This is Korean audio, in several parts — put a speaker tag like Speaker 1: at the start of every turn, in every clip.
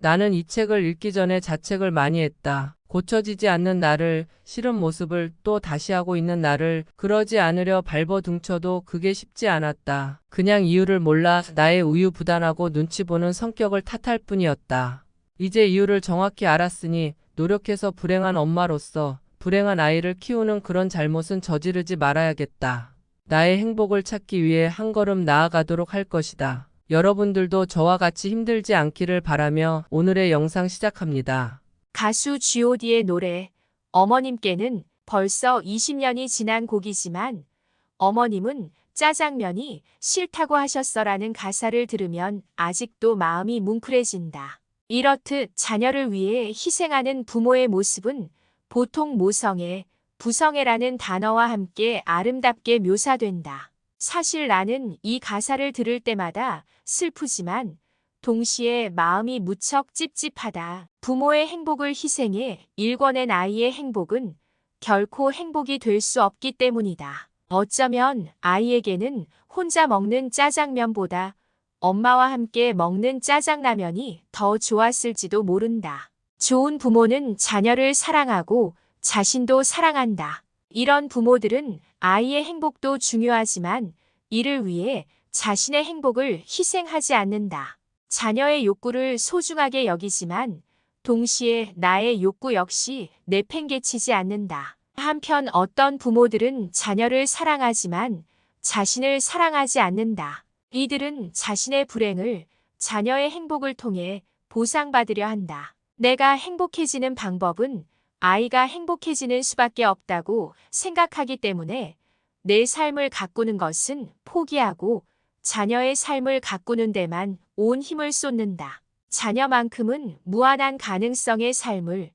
Speaker 1: 나는 이 책을 읽기 전에 자책을 많이 했다. 고쳐지지 않는 나를, 싫은 모습을 또 다시 하고 있는 나를 그러지 않으려 발버둥쳐도 그게 쉽지 않았다. 그냥 이유를 몰라 나의 우유부단하고 눈치 보는 성격을 탓할 뿐이었다. 이제 이유를 정확히 알았으니 노력해서 불행한 엄마로서 불행한 아이를 키우는 그런 잘못은 저지르지 말아야겠다. 나의 행복을 찾기 위해 한 걸음 나아가도록 할 것이다. 여러분들도 저와 같이 힘들지 않기를 바라며 오늘의 영상 시작합니다.
Speaker 2: 가수 G.O.D의 노래 어머님께는 벌써 20년이 지난 곡이지만 어머님은 짜장면이 싫다고 하셨어라는 가사를 들으면 아직도 마음이 뭉클해진다. 이렇듯 자녀를 위해 희생하는 부모의 모습은 보통 모성애, 부성애라는 단어와 함께 아름답게 묘사된다. 사실 나는 이 가사를 들을 때마다 슬프지만 동시에 마음이 무척 찝찝하다. 부모의 행복을 희생해 일궈낸 아이의 행복은 결코 행복이 될 수 없기 때문이다. 어쩌면 아이에게는 혼자 먹는 짜장면보다 엄마와 함께 먹는 짜장라면이 더 좋았을지도 모른다. 좋은 부모는 자녀를 사랑하고 자신도 사랑한다. 이런 부모들은 아이의 행복도 중요하지만 이를 위해 자신의 행복을 희생하지 않는다. 자녀의 욕구를 소중하게 여기지만 동시에 나의 욕구 역시 내팽개치지 않는다. 한편 어떤 부모들은 자녀를 사랑하지만 자신을 사랑하지 않는다. 이들은 자신의 불행을 자녀의 행복을 통해 보상받으려 한다. 내가 행복해지는 방법은 아이가 행복해지는 수밖에 없다고 생각하기 때문에 내 삶을 가꾸는 것은 포기하고 자녀의 삶을 가꾸는 데만 온 힘을 쏟는다. 자녀만큼은 무한한 가능성의 삶을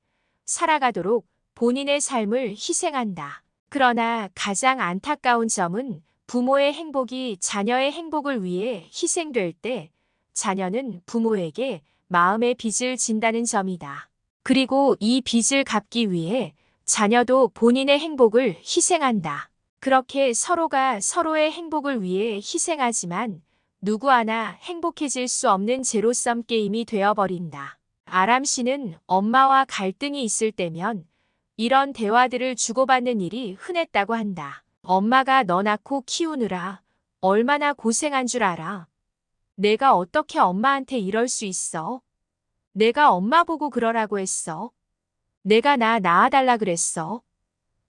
Speaker 2: 살아가도록 본인의 삶을 희생한다. 그러나 가장 안타까운 점은 부모의 행복이 자녀의 행복을 위해 희생될 때 자녀는 부모에게 마음의 빚을 진다는 점이다. 그리고 이 빚을 갚기 위해 자녀도 본인의 행복을 희생한다. 그렇게 서로가 서로의 행복을 위해 희생하지만 누구 하나 행복해질 수 없는 제로섬 게임이 되어버린다. 아람 씨는 엄마와 갈등이 있을 때면 이런 대화들을 주고받는 일이 흔했다고 한다. 엄마가 너 낳고 키우느라 얼마나 고생한 줄 알아. 내가 어떻게 엄마한테 이럴 수 있어? 내가 엄마 보고 그러라고 했어. 내가 나 낳아달라 그랬어.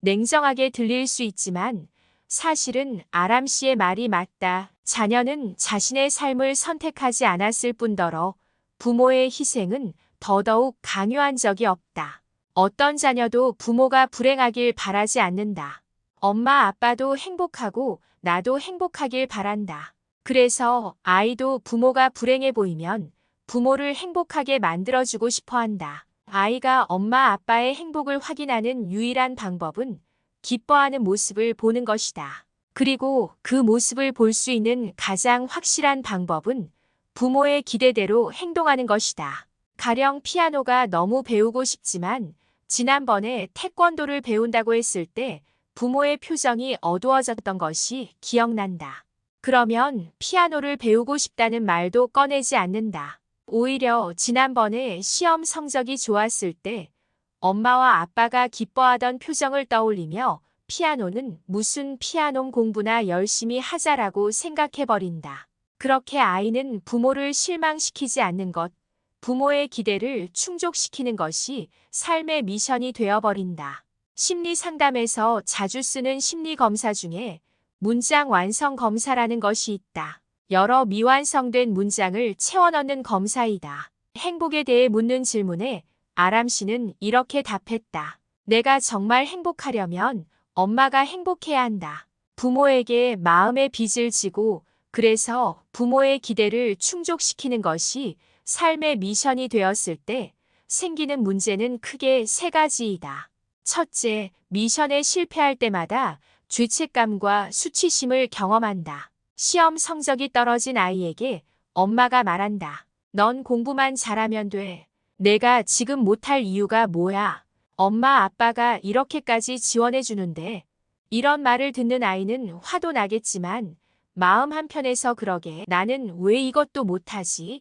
Speaker 2: 냉정하게 들릴 수 있지만 사실은 아람 씨의 말이 맞다. 자녀는 자신의 삶을 선택하지 않았을 뿐더러 부모의 희생은 더더욱 강요한 적이 없다. 어떤 자녀도 부모가 불행하길 바라지 않는다. 엄마 아빠도 행복하고 나도 행복하길 바란다. 그래서 아이도 부모가 불행해 보이면 부모를 행복하게 만들어주고 싶어 한다. 아이가 엄마 아빠의 행복을 확인하는 유일한 방법은 기뻐하는 모습을 보는 것이다. 그리고 그 모습을 볼 수 있는 가장 확실한 방법은 부모의 기대대로 행동하는 것이다. 가령 피아노가 너무 배우고 싶지만 지난번에 태권도를 배운다고 했을 때 부모의 표정이 어두워졌던 것이 기억난다. 그러면 피아노를 배우고 싶다는 말도 꺼내지 않는다. 오히려 지난번에 시험 성적이 좋았을 때 엄마와 아빠가 기뻐하던 표정을 떠올리며 피아노는 무슨 피아노 공부나 열심히 하자라고 생각해버린다. 그렇게 아이는 부모를 실망시키지 않는 것, 부모의 기대를 충족시키는 것이 삶의 미션이 되어버린다. 심리 상담에서 자주 쓰는 심리 검사 중에 문장 완성 검사라는 것이 있다. 여러 미완성된 문장을 채워넣는 검사이다. 행복에 대해 묻는 질문에 아람 씨는 이렇게 답했다. 내가 정말 행복하려면 엄마가 행복해야 한다. 부모에게 마음의 빚을 지고 그래서 부모의 기대를 충족시키는 것이 삶의 미션이 되었을 때 생기는 문제는 크게 세 가지이다. 첫째, 미션에 실패할 때마다 죄책감과 수치심을 경험한다. 시험 성적이 떨어진 아이에게 엄마가 말한다. 넌 공부만 잘하면 돼. 내가 지금 못할 이유가 뭐야? 엄마 아빠가 이렇게까지 지원해 주는데. 이런 말을 듣는 아이는 화도 나겠지만 마음 한편에서 그러게 나는 왜 이것도 못하지?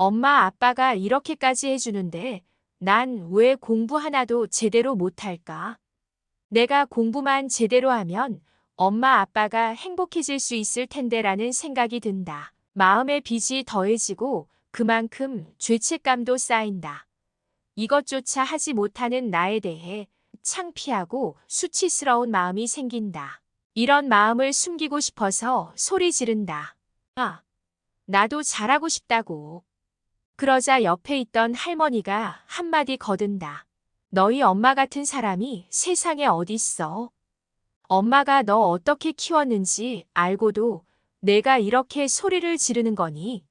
Speaker 2: 엄마 아빠가 이렇게까지 해주는데 난 왜 공부 하나도 제대로 못할까? 내가 공부만 제대로 하면 엄마 아빠가 행복해질 수 있을 텐데라는 생각이 든다. 마음의 빚이 더해지고 그만큼 죄책감도 쌓인다. 이것조차 하지 못하는 나에 대해 창피하고 수치스러운 마음이 생긴다. 이런 마음을 숨기고 싶어서 소리 지른다. 아, 나도 잘하고 싶다고. 그러자 옆에 있던 할머니가 한마디 거둔다. 너희 엄마 같은 사람이 세상에 어딨어? 엄마가 너 어떻게 키웠는지 알고도 내가 이렇게 소리를 지르는 거니?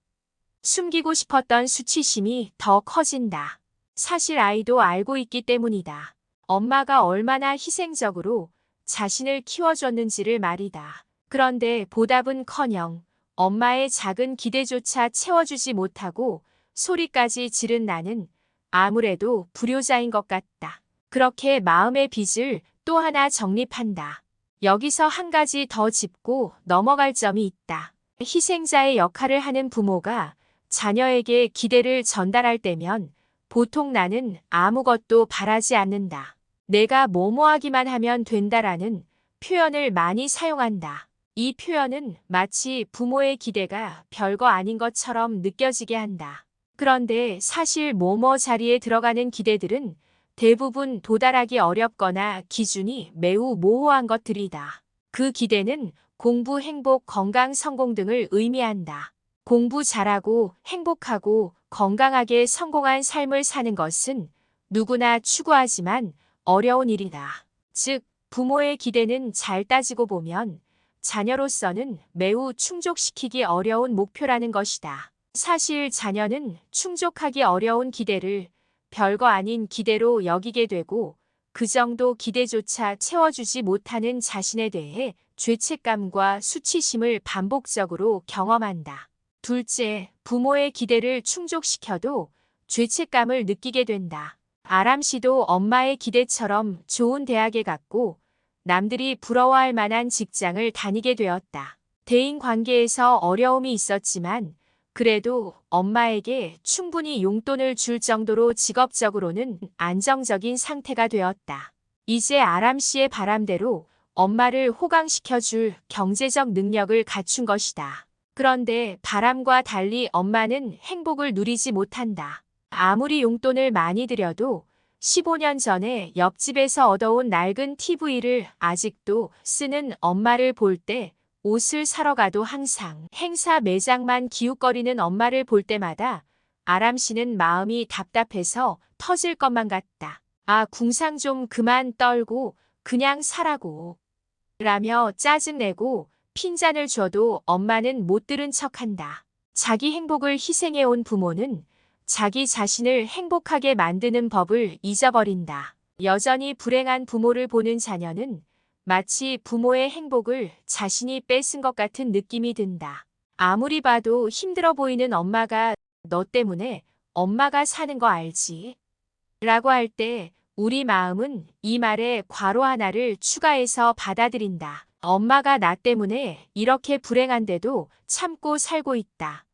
Speaker 2: 숨기고 싶었던 수치심이 더 커진다. 사실 아이도 알고 있기 때문이다. 엄마가 얼마나 희생적으로 자신을 키워줬는지를 말이다. 그런데 보답은커녕 엄마의 작은 기대조차 채워주지 못하고 소리까지 지른 나는 아무래도 불효자인 것 같다. 그렇게 마음의 빚을 또 하나 정립한다. 여기서 한 가지 더 짚고 넘어갈 점이 있다. 희생자의 역할을 하는 부모가 자녀에게 기대를 전달할 때면 보통 나는 아무것도 바라지 않는다. 내가 뭐뭐 하기만 하면 된다라는 표현을 많이 사용한다. 이 표현은 마치 부모의 기대가 별거 아닌 것처럼 느껴지게 한다. 그런데 사실 뭐뭐 자리에 들어가는 기대들은 대부분 도달하기 어렵거나 기준이 매우 모호한 것들이다. 그 기대는 공부, 행복, 건강, 성공 등을 의미한다. 공부 잘하고 행복하고 건강하게 성공한 삶을 사는 것은 누구나 추구하지만 어려운 일이다. 즉, 부모의 기대는 잘 따지고 보면 자녀로서는 매우 충족시키기 어려운 목표라는 것이다. 사실 자녀는 충족하기 어려운 기대를 별거 아닌 기대로 여기게 되고 그 정도 기대조차 채워주지 못하는 자신에 대해 죄책감과 수치심을 반복적으로 경험한다. 둘째, 부모의 기대를 충족시켜도 죄책감을 느끼게 된다. 아람 씨도 엄마의 기대처럼 좋은 대학에 갔고 남들이 부러워할 만한 직장을 다니게 되었다. 대인 관계에서 어려움이 있었지만 그래도 엄마에게 충분히 용돈을 줄 정도로 직업적으로는 안정적인 상태가 되었다. 이제 아람 씨의 바람대로 엄마를 호강시켜줄 경제적 능력을 갖춘 것이다. 그런데 바람과 달리 엄마는 행복을 누리지 못한다. 아무리 용돈을 많이 들여도 15년 전에 옆집에서 얻어온 낡은 TV를 아직도 쓰는 엄마를 볼 때 옷을 사러 가도 항상 행사 매장만 기웃거리는 엄마를 볼 때마다 아람 씨는 마음이 답답해서 터질 것만 같다. 아, 궁상 좀 그만 떨고 그냥 사라고. 라며 짜증내고 핀잔을 줘도 엄마는 못 들은 척한다. 자기 행복을 희생해온 부모는 자기 자신을 행복하게 만드는 법을 잊어버린다. 여전히 불행한 부모를 보는 자녀는 마치 부모의 행복을 자신이 뺏은 것 같은 느낌이 든다. 아무리 봐도 힘들어 보이는 엄마가 너 때문에 엄마가 사는 거 알지? 라고 할 때 우리 마음은 이 말에 괄호 하나를 추가해서 받아들인다. 엄마가 나 때문에 이렇게 불행한데도 참고 살고 있다.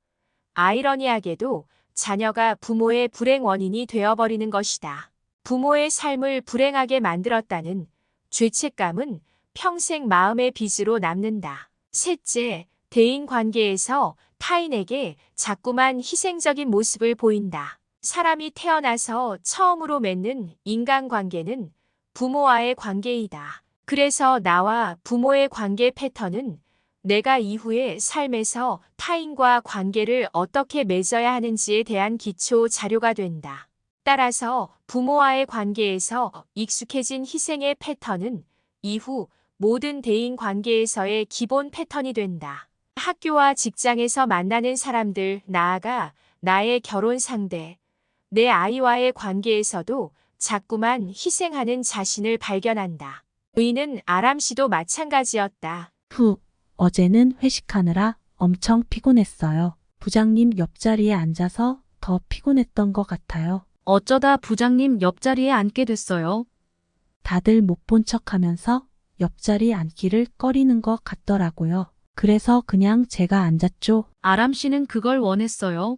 Speaker 2: 아이러니하게도 자녀가 부모의 불행 원인이 되어버리는 것이다. 부모의 삶을 불행하게 만들었다는 죄책감은 평생 마음의 빚으로 남는다. 셋째, 대인 관계에서 타인에게 자꾸만 희생적인 모습을 보인다. 사람이 태어나서 처음으로 맺는 인간관계는 부모와의 관계이다. 그래서 나와 부모의 관계 패턴은 내가 이후의 삶에서 타인과 관계를 어떻게 맺어야 하는지에 대한 기초 자료가 된다. 따라서 부모와의 관계에서 익숙해진 희생의 패턴은 이후 모든 대인 관계에서의 기본 패턴이 된다. 학교와 직장에서 만나는 사람들, 나아가 나의 결혼 상대, 내 아이와의 관계에서도 자꾸만 희생하는 자신을 발견한다. 의는 아람 씨도 마찬가지였다.
Speaker 3: 어제는 회식하느라 엄청 피곤했어요. 부장님 옆자리에 앉아서 더 피곤했던 것 같아요.
Speaker 4: 어쩌다 부장님 옆자리에 앉게 됐어요.
Speaker 3: 다들 못 본 척하면서 옆자리 앉기를 꺼리는 것 같더라고요. 그래서 그냥 제가 앉았죠.
Speaker 4: 아람 씨는 그걸 원했어요.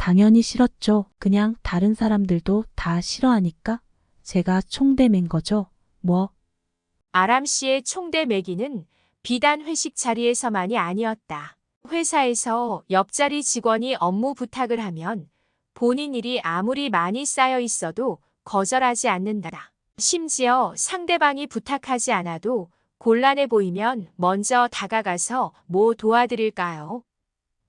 Speaker 3: 당연히 싫었죠. 그냥 다른 사람들도 다 싫어하니까 제가 총대 맨 거죠. 뭐,
Speaker 2: 아람 씨의 총대 매기는 비단 회식 자리에서만이 아니었다. 회사에서 옆자리 직원이 업무 부탁을 하면 본인 일이 아무리 많이 쌓여 있어도 거절하지 않는다. 심지어 상대방이 부탁하지 않아도 곤란해 보이면 먼저 다가가서 뭐 도와드릴까요?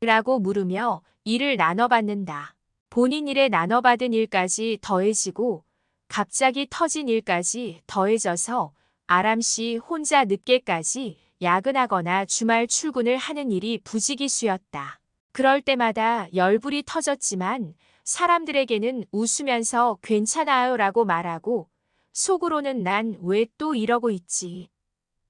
Speaker 2: 라고 물으며 일을 나눠받는다. 본인 일에 나눠받은 일까지 더해지고 갑자기 터진 일까지 더해져서 아람 씨 혼자 늦게까지 야근하거나 주말 출근을 하는 일이 부지기수였다. 그럴 때마다 열불이 터졌지만 사람들에게는 웃으면서 괜찮아요 라고 말하고 속으로는 난 왜 또 이러고 있지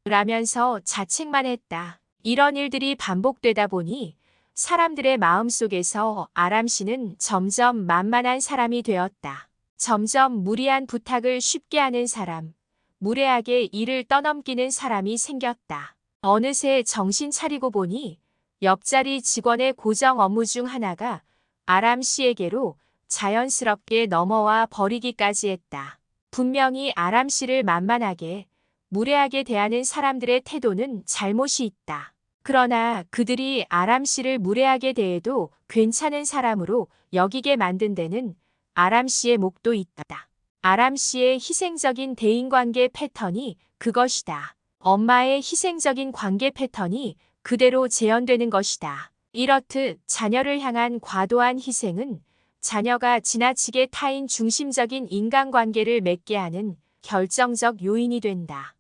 Speaker 2: 라면서 자책만 했다. 이런 일들이 반복되다 보니 사람들의 마음속에서 아람 씨는 점점 만만한 사람이 되었다. 점점 무리한 부탁을 쉽게 하는 사람, 무례하게 일을 떠넘기는 사람이 생겼다. 어느새 정신 차리고 보니 옆자리 직원의 고정 업무 중 하나가 아람 씨에게로 자연스럽게 넘어와 버리기까지 했다. 분명히 아람 씨를 만만하게, 무례하게 대하는 사람들의 태도는 잘못이 있다. 그러나 그들이 아람 씨를 무례하게 대해도 괜찮은 사람으로 여기게 만든 데는 아람 씨의 몫도 있다. 아람 씨의 희생적인 대인관계 패턴이 그것이다. 엄마의 희생적인 관계 패턴이 그대로 재현되는 것이다. 이렇듯 자녀를 향한 과도한 희생은 자녀가 지나치게 타인 중심적인 인간관계를 맺게 하는 결정적 요인이 된다.